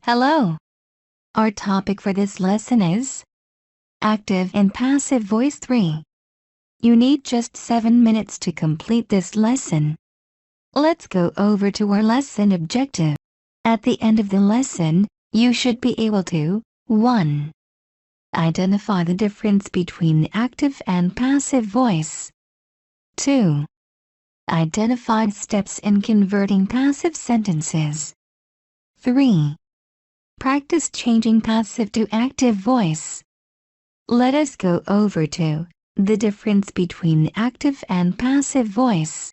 Hello. Our topic for this lesson is Active and Passive Voice 3. You need just 7 minutes to complete this lesson. Let's go over to our lesson objective. At the end of the lesson, you should be able to 1. Identify the difference between active and passive voice. 2. Identify steps in converting passive sentences. 3. Practice changing passive to active voice. Let us go over to the difference between active and passive voice.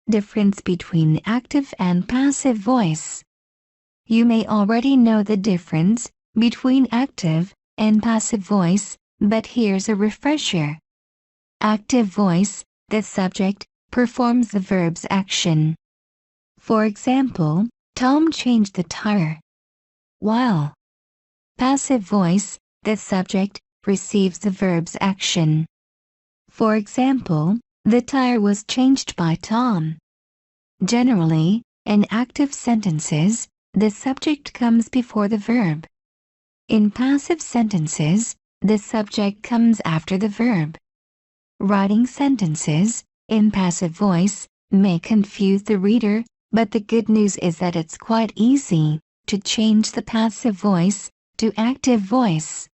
Difference between active and passive voice. You may already know the difference between active and passive voice, but here's a refresher. Active voice, the subject, performs the verb's action. For example, Tom changed the tire. While passive voice, the subject, receives the verb's action. For example, the tire was changed by Tom. Generally, in active sentences, the subject comes before the verb. In passive sentences, the subject comes after the verb. Writing sentences in passive voice may confuse the reader, but the good news is that it's quite easy to change the passive voice to active voice.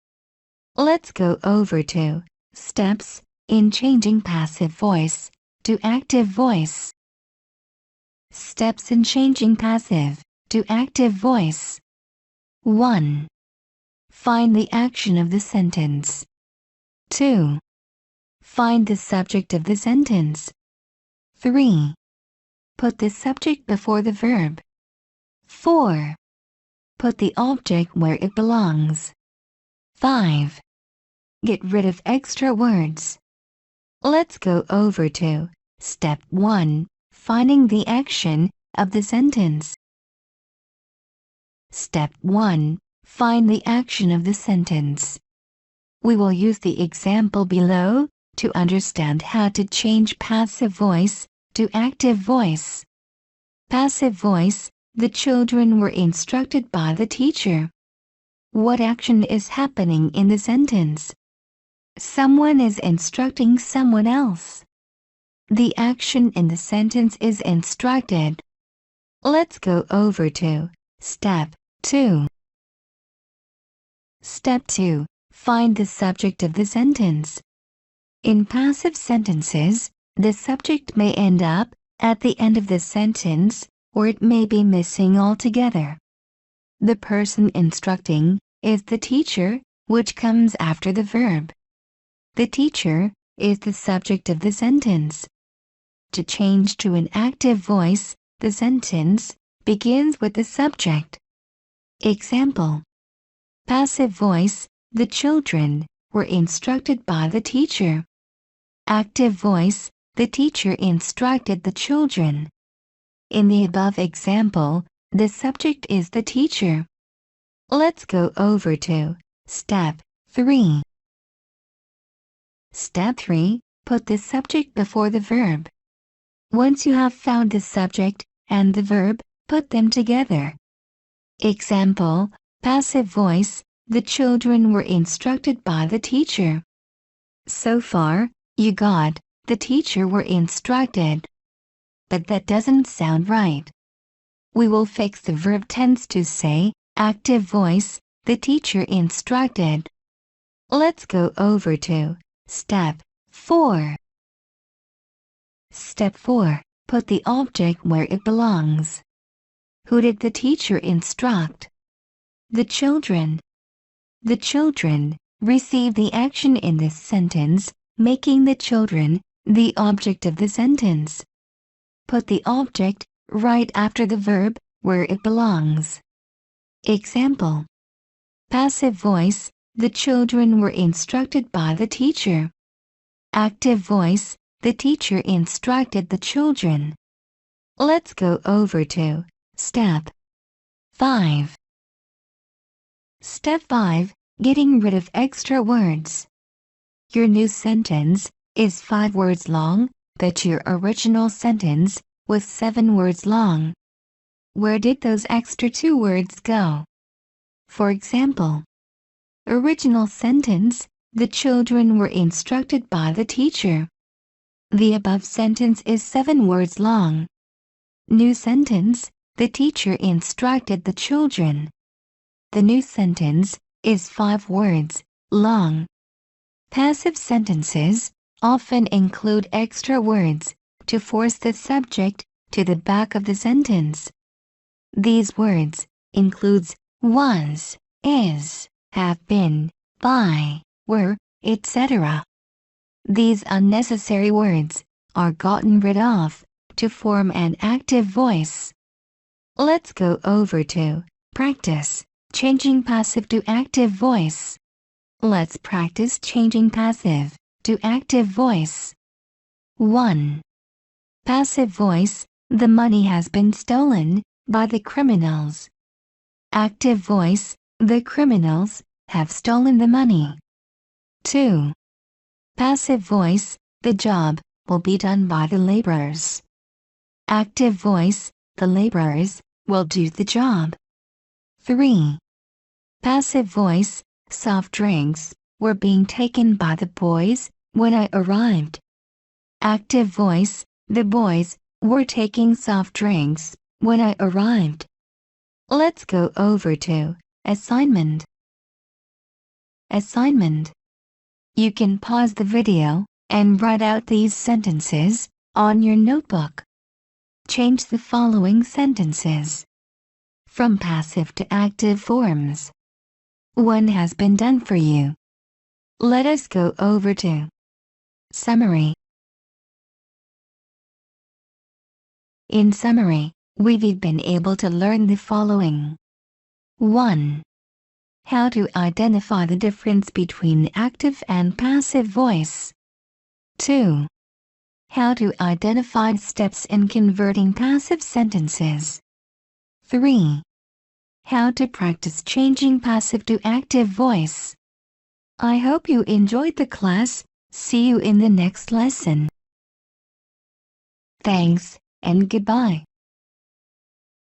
Let's go over to steps in changing passive voice to active voice. Steps in changing passive to active voice. 1. Find the action of the sentence. 2. Find the subject of the sentence. 3. Put the subject before the verb. 4. Put the object where it belongs. 5. Get rid of extra words. Let's go over to Step 1, finding the action of the sentence. Step 1, find the action of the sentence. We will use the example below to understand how to change passive voice to active voice. Passive voice, the children were instructed by the teacher. What action is happening in the sentence? Someone is instructing someone else. The action in the sentence is instructed. Let's go over to Step 2. Step 2. Find the subject of the sentence. In passive sentences, the subject may end up at the end of the sentence, or it may be missing altogether. The person instructing is the teacher, which comes after the verb. The teacher is the subject of the sentence. To change to an active voice, the sentence begins with the subject. Example. Passive voice, the children were instructed by the teacher. Active voice, the teacher instructed the children. In the above example, the subject is the teacher. Let's go over to Step 3. Step 3. Put the subject before the verb. Once you have found the subject and the verb, put them together. Example, passive voice, the children were instructed by the teacher. So far, you got, the teacher were instructed. But that doesn't sound right. We will fix the verb tense to say, active voice, the teacher instructed. Let's go over to Step 4. Step 4. Put the object where it belongs. Who did the teacher instruct? The children. The children receive the action in this sentence, making the children the object of the sentence. Put the object right after the verb where it belongs. Example. Passive voice, the children were instructed by the teacher. Active voice, the teacher instructed the children. Let's go over to Step 5. Step 5, getting rid of extra words. Your new sentence is 5 words long, but your original sentence was 7 words long. Where did those extra two words go? For example, original sentence, the children were instructed by the teacher. The above sentence is 7 words long. New sentence, the teacher instructed the children. The new sentence is 5 words long. Passive sentences often include extra words to force the subject to the back of the sentence. These words includes was, is, have been, by, were, etc. These unnecessary words are gotten rid of to form an active voice. Let's go over to practice changing passive to active voice. Let's practice changing passive to active voice. 1. Passive voice, the money has been stolen by the criminals. Active voice, the criminals have stolen the money. 2. Passive voice, the job will be done by the laborers. Active voice, the laborers will do the job. 3. Passive voice, soft drinks were being taken by the boys when I arrived. Active voice, the boys were taking soft drinks when I arrived. Let's go over to assignment. Assignment. You can pause the video and write out these sentences on your notebook. Change the following sentences from passive to active forms. 1 has been done for you. Let us go over to summary. In summary, we've been able to learn the following. 1. How to identify the difference between active and passive voice. 2. How to identify steps in converting passive sentences. 3. How to practice changing passive to active voice. I hope you enjoyed the class. See you in the next lesson. Thanks, and goodbye.